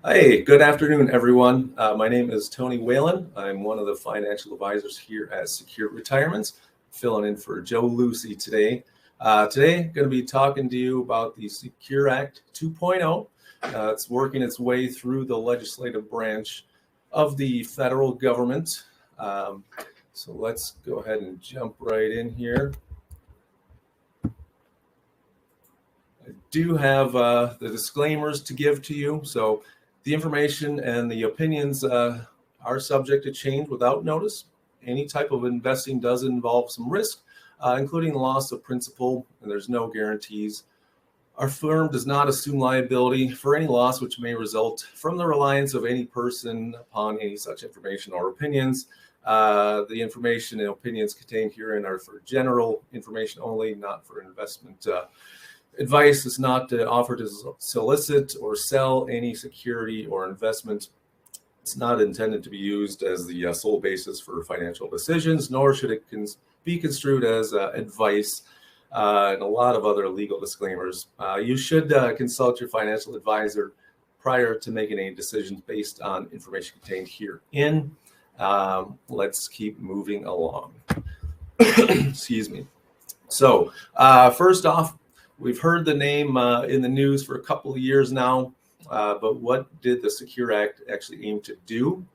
Hey, good afternoon, everyone. My name is Tony Whalen. I'm one of the financial advisors here at Secure Retirements, filling in for Joe Lucey today. Today, going to be talking to you about the Secure Act 2.0. It's working its way through the legislative branch of the federal government. So let's go ahead and jump right in here. I do have the disclaimers to give to you. So the information and the opinions are subject to change without notice. Any type of investing does involve some risk, including loss of principal, and there's no guarantees. Our firm does not assume liability for any loss which may result from the reliance of any person upon any such information or opinions. The information and opinions contained herein are for general information only, not for investment advice. Is not offered to solicit or sell any security or investment. It's not intended to be used as the sole basis for financial decisions, nor should it be construed as advice, and a lot of other legal disclaimers. You should consult your financial advisor prior to making any decisions based on information contained herein. Let's keep moving along. Excuse me. So first off, we've heard the name in the news for a couple of years now, but what did the Secure Act actually aim to do?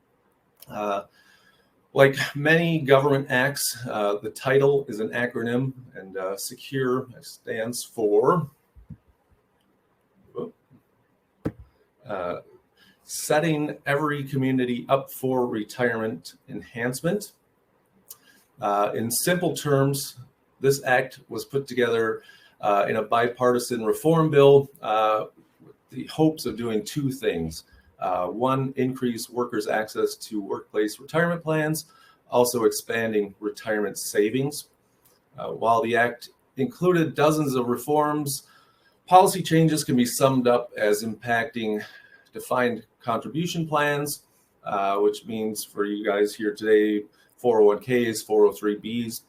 Like many government acts, the title is an acronym, and SECURE stands for Setting Every Community Up for Retirement Enhancement. In simple terms, this act was put together in a bipartisan reform bill with the hopes of doing two things. One, increase workers' access to workplace retirement plans, also expanding retirement savings. While the act included dozens of reforms, policy changes can be summed up as impacting defined contribution plans, which means for you guys here today, 401ks, 403bs,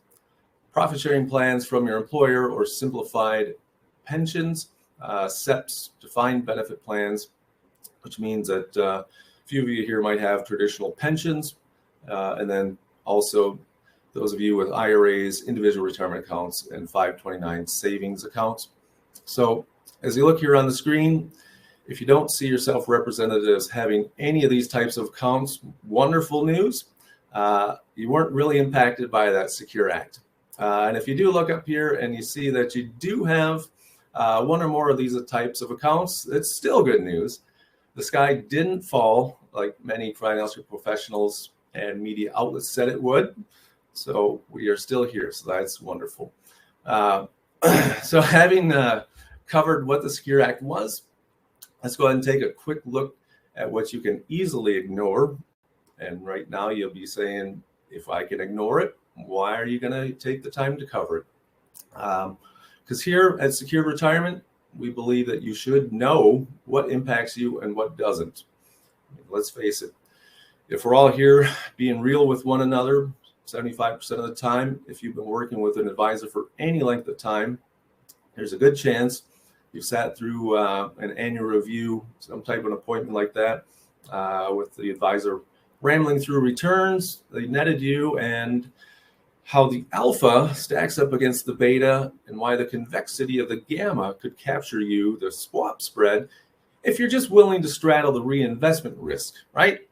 profit sharing plans from your employer, or simplified pensions, SEPs, defined benefit plans, which means that a few of you here might have traditional pensions, and then also those of you with IRAs, individual retirement accounts, and 529 savings accounts. So as you look here on the screen, if you don't see yourself represented as having any of these types of accounts, wonderful news. You weren't really impacted by that Secure Act. And if you do look up here and you see that you do have one or more of these types of accounts, it's still good news. The sky didn't fall like many financial professionals and media outlets said it would. So we are still here. So that's wonderful. So having covered what the Secure Act was, let's go ahead and take a quick look at what you can easily ignore. And right now you'll be saying, if I can ignore it, why are you going to take the time to cover it? Because here at Secure Retirement, we believe that you should know what impacts you and what doesn't. Let's face it, if we're all here being real with one another, 75% of the time, if you've been working with an advisor for any length of time, there's a good chance you've sat through an annual review, some type of appointment like that, with the advisor rambling through returns, they netted you, and how the alpha stacks up against the beta, and why the convexity of the gamma could capture you, the swap spread, if you're just willing to straddle the reinvestment risk, right?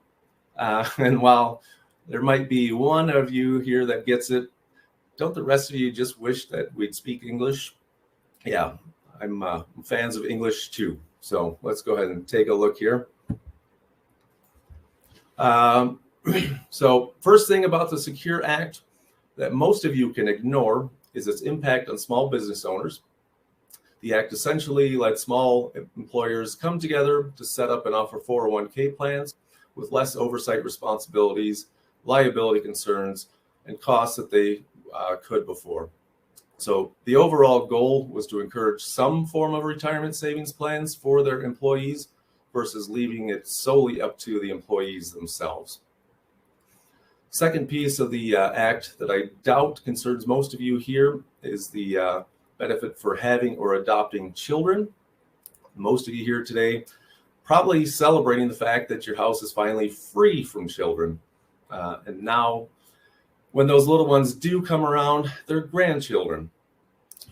And while there might be one of you here that gets it, don't the rest of you just wish that we'd speak English? Yeah, I'm fans of English too. So let's go ahead and take a look here. So first thing about the Secure Act that most of you can ignore is its impact on small business owners. The act essentially lets small employers come together to set up and offer 401k plans with less oversight responsibilities, liability concerns, and costs that they could before. So the overall goal was to encourage some form of retirement savings plans for their employees versus leaving it solely up to the employees themselves. Second piece of the act that I doubt concerns most of you here is the benefit for having or adopting children. Most of you here today probably celebrating the fact that your house is finally free from children. And now, when those little ones do come around, they're grandchildren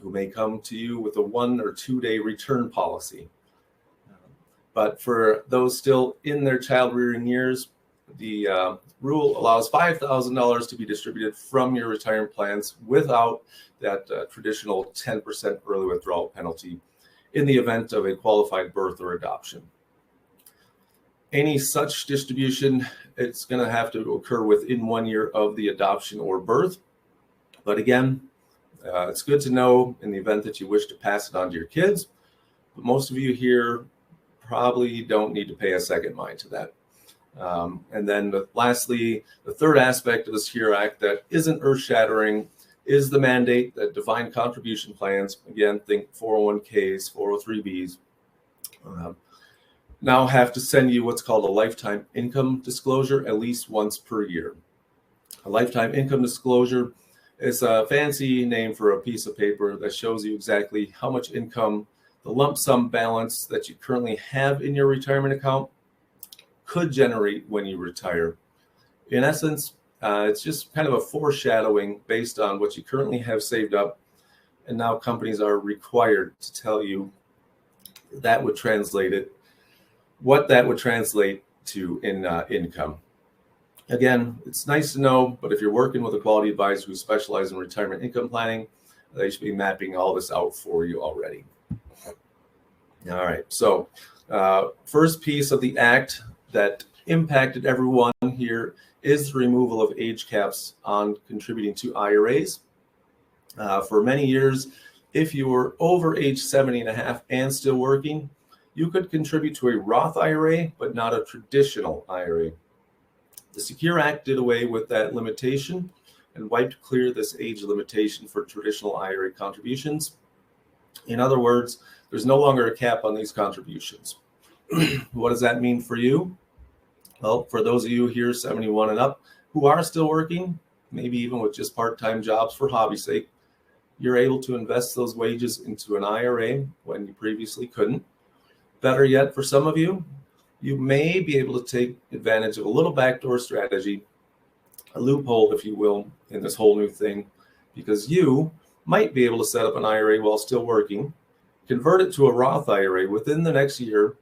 who may come to you with a 1 or 2 day return policy. But for those still in their child rearing years, the rule allows $5,000 to be distributed from your retirement plans without that traditional 10% early withdrawal penalty in the event of a qualified birth or adoption. Any such distribution, it's going to have to occur within 1 year of the adoption or birth. But again, it's good to know in the event that you wish to pass it on to your kids. But most of you here probably don't need to pay a second mind to that. And then lastly, the third aspect of the Secure Act that isn't earth-shattering is the mandate that defined contribution plans, again, think 401ks, 403bs, now have to send you what's called a lifetime income disclosure at least once per year. A lifetime income disclosure is a fancy name for a piece of paper that shows you exactly how much income the lump sum balance that you currently have in your retirement account could generate when you retire. In essence, it's just kind of a foreshadowing based on what you currently have saved up, and now companies are required to tell you that would translate it, what that would translate to in income. Again, it's nice to know, but if you're working with a quality advisor who specializes in retirement income planning, they should be mapping all this out for you already. All right, so first piece of the act that impacted everyone here is the removal of age caps on contributing to IRAs. For many years, if you were over age 70 and a half and still working, you could contribute to a Roth IRA, but not a traditional IRA. The Secure Act did away with that limitation and wiped clear this age limitation for traditional IRA contributions. In other words, there's no longer a cap on these contributions. What does that mean for you? Well, for those of you here 71 and up who are still working, maybe even with just part-time jobs for hobby's sake, you're able to invest those wages into an IRA when you previously couldn't. Better yet, for some of you, you may be able to take advantage of a little backdoor strategy, a loophole, if you will, in this whole new thing, because you might be able to set up an IRA while still working, convert it to a Roth IRA within the next year,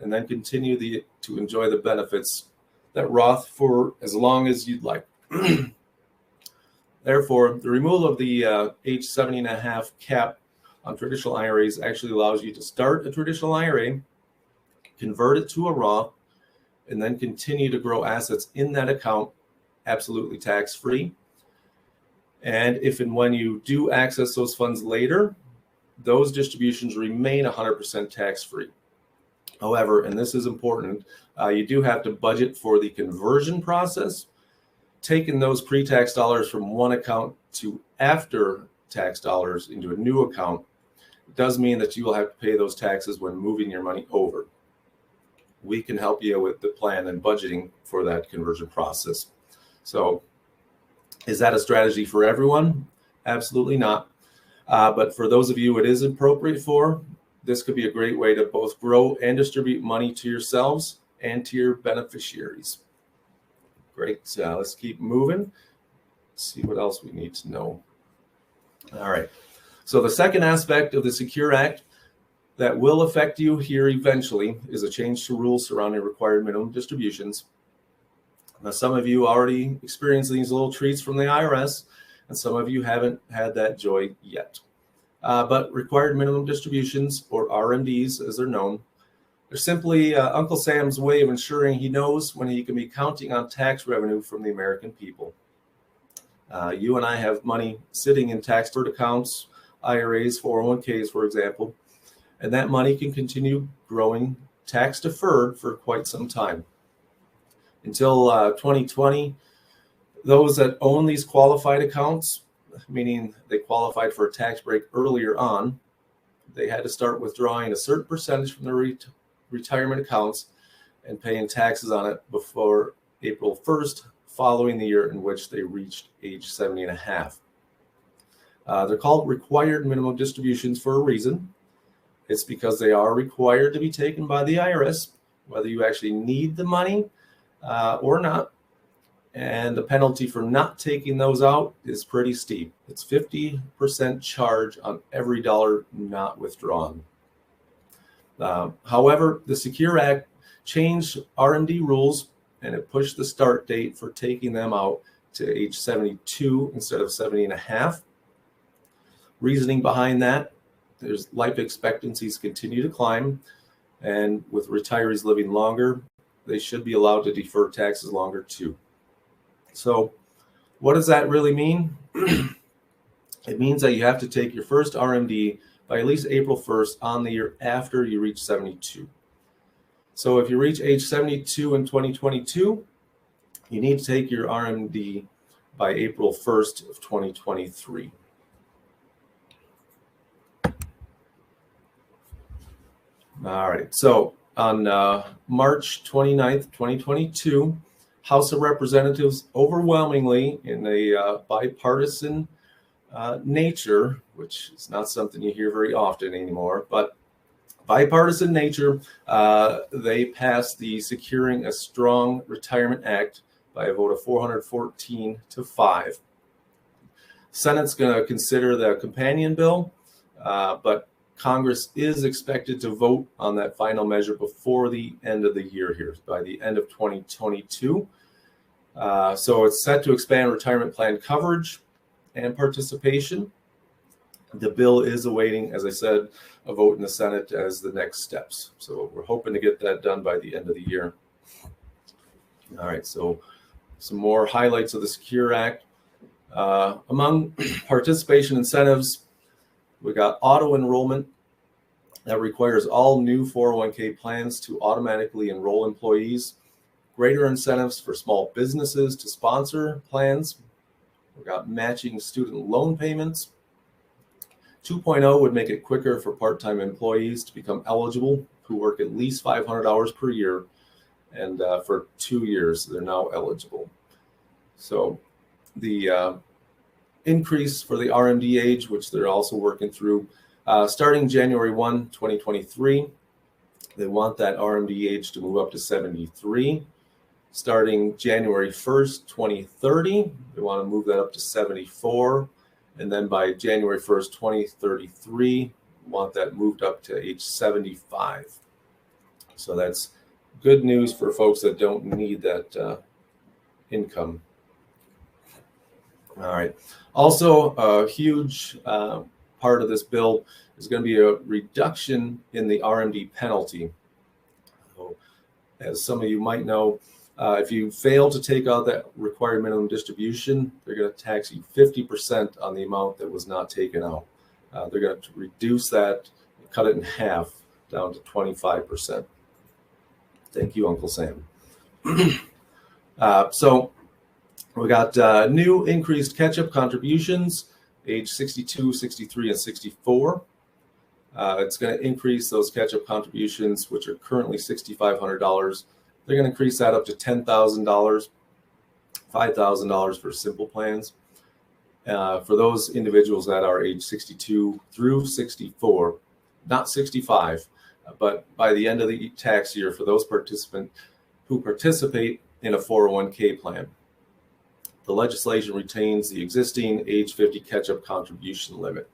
and then continue to enjoy the benefits that Roth for as long as you'd like. Therefore, the removal of the age 70 and a half cap on traditional IRAs actually allows you to start a traditional IRA, convert it to a Roth, and then continue to grow assets in that account absolutely tax-free. And if and when you do access those funds later, those distributions remain 100% tax-free. However, and this is important, you do have to budget for the conversion process. Taking those pre-tax dollars from one account to after-tax dollars into a new account does mean that you will have to pay those taxes when moving your money over. We can help you with the plan and budgeting for that conversion process. So is that a strategy for everyone? Absolutely not. But for those of you it is appropriate for, this could be a great way to both grow and distribute money to yourselves and to your beneficiaries. Great. Let's keep moving. Let's see what else we need to know. All right. So the second aspect of the Secure Act that will affect you here eventually is a change to rules surrounding required minimum distributions. Now, some of you already experienced these little treats from the Iras, and some of you haven't had that joy yet. But required minimum distributions, or RMDs as they're known, they're simply Uncle Sam's way of ensuring he knows when he can be counting on tax revenue from the American people. You and I have money sitting in tax-deferred accounts, IRAs, 401ks, for example, and that money can continue growing tax-deferred for quite some time. Until 2020, those that own these qualified accounts, meaning they qualified for a tax break earlier on, they had to start withdrawing a certain percentage from their retirement accounts and paying taxes on it before April 1st, following the year in which they reached age 70 and a half. They're called required minimum distributions for a reason. It's because they are required to be taken by the IRS whether you actually need the money or not. And the penalty for not taking those out is pretty steep. It's 50% charge on every dollar not withdrawn. However, the Secure Act changed RMD rules, and it pushed the start date for taking them out to age 72 instead of 70 and a half. Reasoning behind that, there's life expectancies continue to climb, and with retirees living longer, they should be allowed to defer taxes longer too. So what does that really mean? It means that you have to take your first RMD by at least April 1st on the year after you reach 72. So if you reach age 72 in 2022, you need to take your RMD by April 1st of 2023. All right, so on March 29th, 2022, House of Representatives overwhelmingly in a bipartisan nature, which is not something you hear very often anymore, but bipartisan nature, they passed the Securing a Strong Retirement Act by a vote of 414 to 5. Senate's going to consider the companion bill, but Congress is expected to vote on that final measure before the end of the year here, by the end of 2022. So it's set to expand retirement plan coverage and participation. The bill is awaiting, as I said, a vote in the Senate as the next steps. So we're hoping to get that done by the end of the year. All right, so some more highlights of the Secure Act. Among participation incentives, we got auto enrollment that requires all new 401k plans to automatically enroll employees. Greater incentives for small businesses to sponsor plans. We got matching student loan payments. 2.0 would make it quicker for part-time employees to become eligible who work at least 500 hours per year. And for 2 years, they're now eligible. So the increase for the RMD age, which they're also working through, starting January 1, 2023, they want that RMD age to move up to 73. Starting January 1st, 2030, they want to move that up to 74. And then by January 1st, 2033, want that moved up to age 75. So that's good news for folks that don't need that income. All right. Also, a huge part of this bill is going to be a reduction in the RMD penalty. So, as some of you might know, if you fail to take out that required minimum distribution, they're going to tax you 50% on the amount that was not taken out. They're going to reduce that, cut it in half, down to 25%. Thank you, Uncle Sam. So we got new increased catch-up contributions, age 62, 63, and 64. It's going to increase those catch-up contributions, which are currently $6,500. They're going to increase that up to $10,000, $5,000 for simple plans. For those individuals that are age 62 through 64, not 65, but by the end of the tax year for those participants who participate in a 401k plan. The legislation retains the existing age 50 catch-up contribution limit.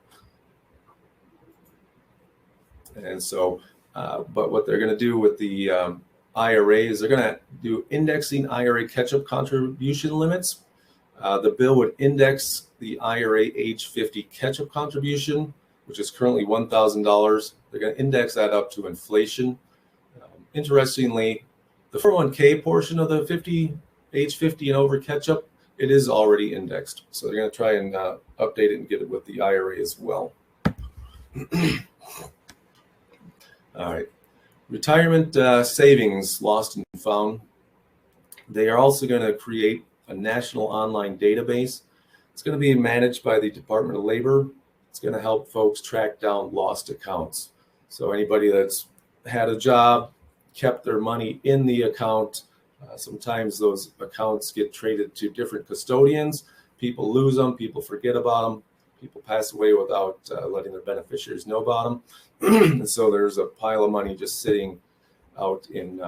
And so, but what they're going to do with the IRA is they're going to do indexing IRA catch-up contribution limits. The bill would index the IRA age 50 catch-up contribution, which is currently $1,000. They're going to index that up to inflation. Interestingly, the 401k portion of the age 50 and over catch-up, it is already indexed. So they're going to try and update it and get it with the IRA as well. All right. Retirement savings lost and found. They are also going to create a national online database. It's going to be managed by the Department of Labor. It's going to help folks track down lost accounts. So anybody that's had a job, kept their money in the account, sometimes those accounts get traded to different custodians. People lose them. People forget about them. People pass away without letting their beneficiaries know about them. And so there's a pile of money just sitting out in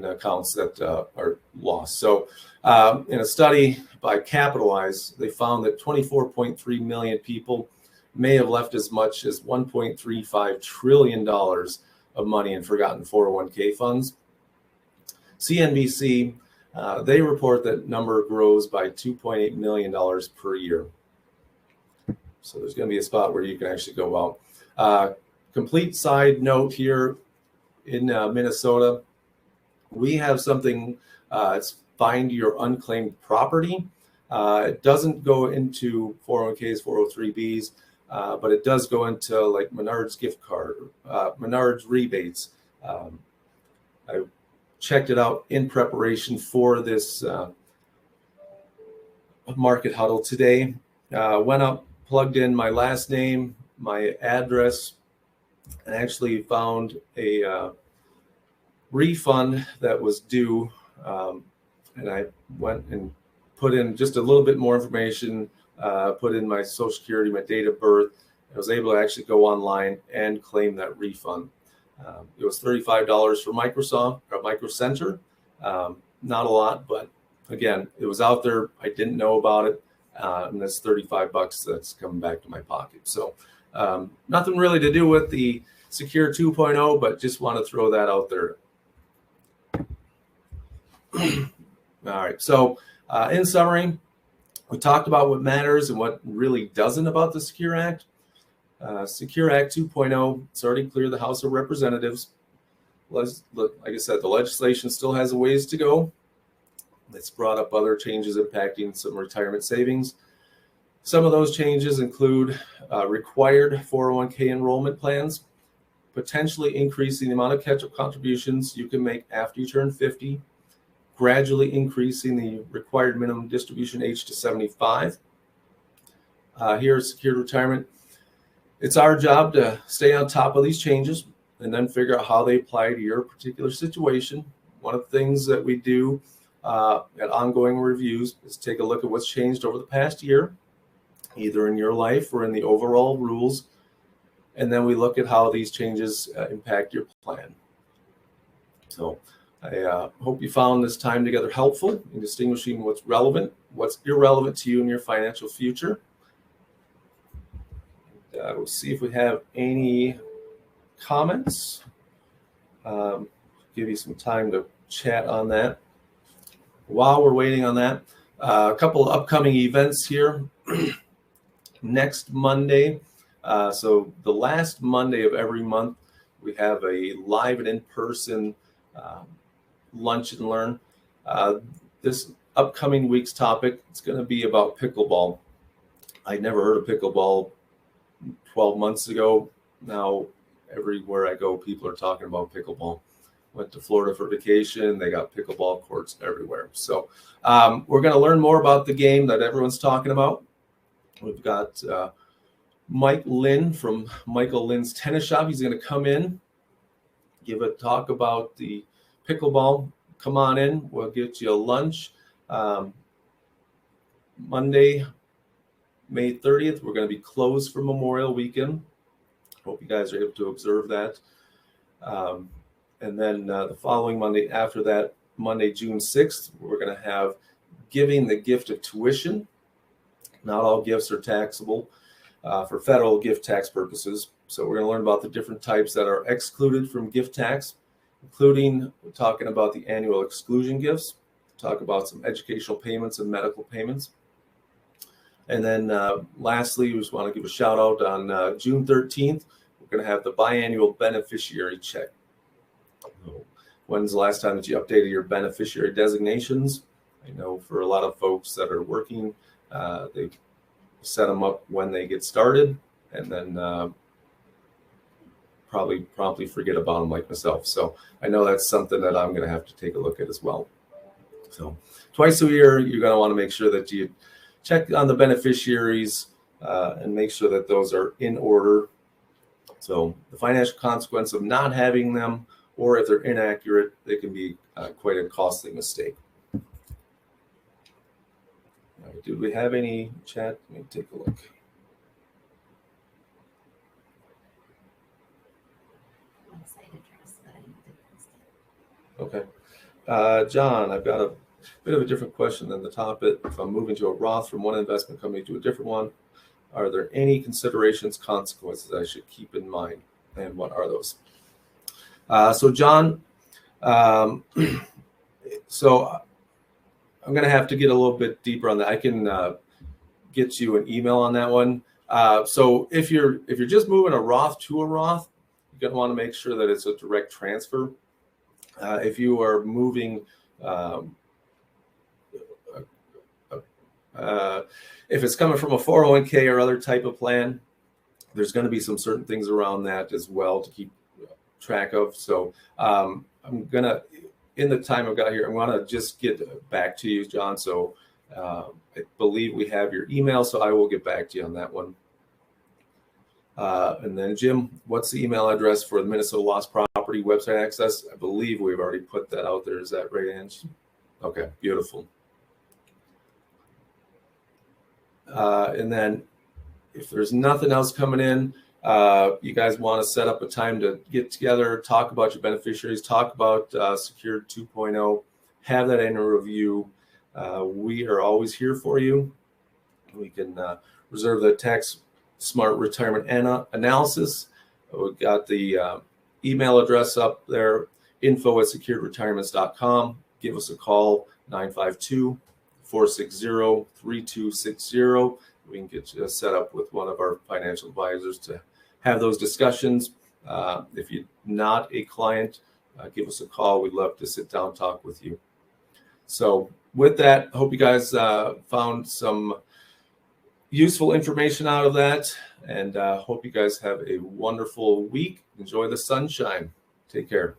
accounts that are lost. So in a study by Capitalize, they found that 24.3 million people may have left as much as $1.35 trillion of money in forgotten 401k funds. CNBC, they report that number grows by $2.8 million per year. So there's going to be a spot where you can actually go out. Complete side note here in Minnesota, we have something, it's find your unclaimed property. It doesn't go into 401ks, 403bs, but it does go into like Menards gift card, Menards rebates. I checked it out in preparation for this market huddle today. Went up, plugged in my last name, my address, and actually found a refund that was due. And I went and put in just a little bit more information, put in my social security, my date of birth. I was able to actually go online and claim that refund. It was $35 for Microsoft or Micro Center. Not a lot, but again, it was out there. I didn't know about it. And that's $35 that's coming back to my pocket. So nothing really to do with the Secure 2.0, but just want to throw that out there. All right. So in summary, we talked about what matters and what really doesn't about the Secure Act. Secure Act 2.0, it's already cleared the House of Representatives. Like I said, the legislation still has a ways to go. It's brought up other changes impacting some retirement savings. Some of those changes include required 401k enrollment plans, potentially increasing the amount of catch-up contributions you can make after you turn 50, gradually increasing the required minimum distribution age to 75. Here at Secured Retirement, it's our job to stay on top of these changes and then figure out how they apply to your particular situation. One of the things that we do at ongoing reviews is take a look at what's changed over the past year, either in your life or in the overall rules. And then we look at how these changes impact your plan. So I hope you found this time together helpful in distinguishing what's relevant, what's irrelevant to you in your financial future. We'll see if we have any comments. Give you some time to chat on that. While we're waiting on that, a couple of upcoming events here. Next Monday, so the last Monday of every month, we have a live and in-person lunch and learn. This upcoming week's topic is going to be about pickleball. I'd never heard of pickleball 12 months ago. Now, everywhere I go, people are talking about pickleball. Went to Florida for vacation. They got pickleball courts everywhere. So we're going to learn more about the game that everyone's talking about. We've got Mike Lynn from Michael Lynn's Tennis Shop. He's going to come in, give a talk about the pickleball. Come on in. We'll get you a lunch. Monday, May 30th, we're going to be closed for Memorial Weekend. Hope you guys are able to observe that. And then the following Monday after that, Monday, June 6th, we're going to have giving the gift of tuition. Not all gifts are taxable for federal gift tax purposes. So we're going to learn about the different types that are excluded from gift tax, including we're talking about the annual exclusion gifts, talk about some educational payments and medical payments. And then lastly, we just want to give a shout out on June 13th, we're going to have the biannual beneficiary check. When's the last time that you updated your beneficiary designations? I know for a lot of folks that are working, they set them up when they get started and then probably promptly forget about them like myself. So I know that's something that I'm going to have to take a look at as well. So twice a year, you're going to want to make sure that you check on the beneficiaries and make sure that those are in order. So the financial consequence of not having them, or if they're inaccurate, they can be quite a costly mistake. All right, did we have any chat? Let me take a look. outside interest, but I need to post it. Okay. John, I've got a bit of a different question than the topic. If I'm moving to a Roth from one investment company to a different one, are there any considerations, consequences I should keep in mind? And what are those? So John, so I'm going to have to get a little bit deeper on that. I can get you an email on that one. So if you're just moving a Roth to a Roth, you're going to want to make sure that it's a direct transfer. If you are moving, if it's coming from a 401k or other type of plan, there's going to be some certain things around that as well to keep track of. So I'm going to, in the time I've got here, I want to just get back to you, John. So I believe we have your email, so I will get back to you on that one. And then Jim, what's the email address for the Minnesota Lost Property website access? I believe we've already put that out there. Is that right, Ange? Okay, beautiful. And then if there's nothing else coming in, you guys want to set up a time to get together, talk about your beneficiaries, talk about Secured 2.0, have that annual review. We are always here for you. We can reserve the tax smart retirement analysis. We've got the email address up there, info@securedretirements.com. Give us a call, 952-460-3260. We can get you set up with one of our financial advisors to have those discussions. If you're not a client, give us a call. We'd love to sit down and talk with you. So with that, I hope you guys found some useful information out of that, and hope you guys have a wonderful week. Enjoy the sunshine. Take care.